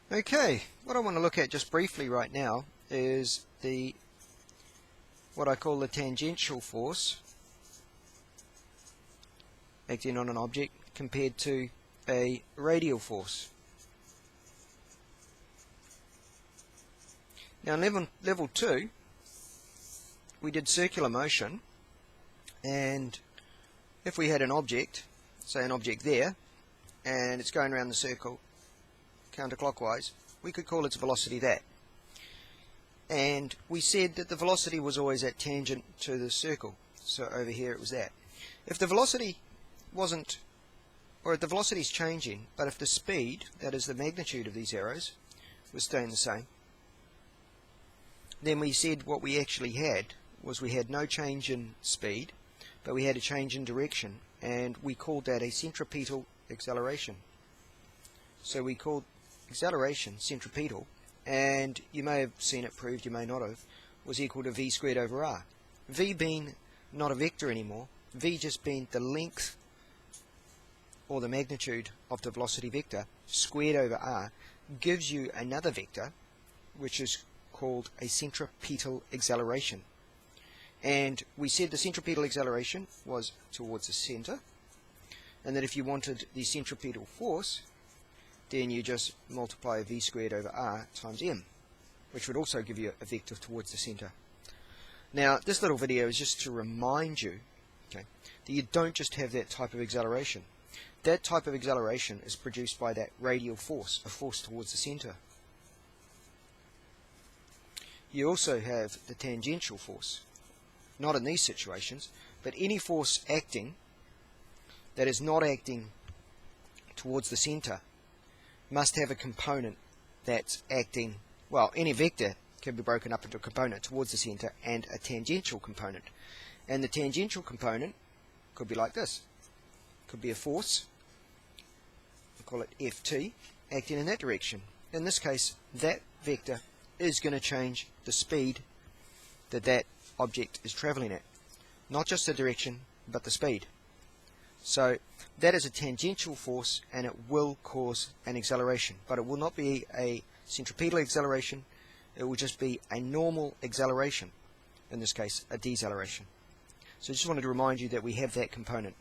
Okay, what I want to look at just briefly right now is what I call the tangential force acting on an object compared to a radial force. Now in level 2 we did circular motion, and if we had an object, say an object there, and it's going around the circle counterclockwise, we could call its velocity that. And we said that the velocity was always at tangent to the circle, so over here it was that. If the velocity wasn't, or if the velocity is changing, but if the speed, that is the magnitude of these arrows, was staying the same, then we said what we actually had was we had no change in speed, but we had a change in direction, and we called that a centripetal acceleration. So we called acceleration centripetal, and you may have seen it proved, you may not have, was equal to v squared over r. V being not a vector anymore, v just being the length or the magnitude of the velocity vector squared over r gives you another vector which is called a centripetal acceleration. And we said the centripetal acceleration was towards the center, and that if you wanted the centripetal force, then you just multiply v squared over r times m, which would also give you a vector towards the center. Now this little video is just to remind you, okay, that you don't just have that type of acceleration. That type of acceleration is produced by that radial force, a force towards the center. You also have the tangential force, not in these situations, but any force acting that is not acting towards the center must have a component that's acting, well, any vector can be broken up into a component towards the center and a tangential component. And the tangential component could be like this. Could be a force, we call it Ft, acting in that direction. In this case, that vector is going to change the speed that that object is traveling at. Not just the direction, but the speed. So that is a tangential force, and it will cause an acceleration, but it will not be a centripetal acceleration, it will just be a normal acceleration, in this case a deceleration. So I just wanted to remind you that we have that component.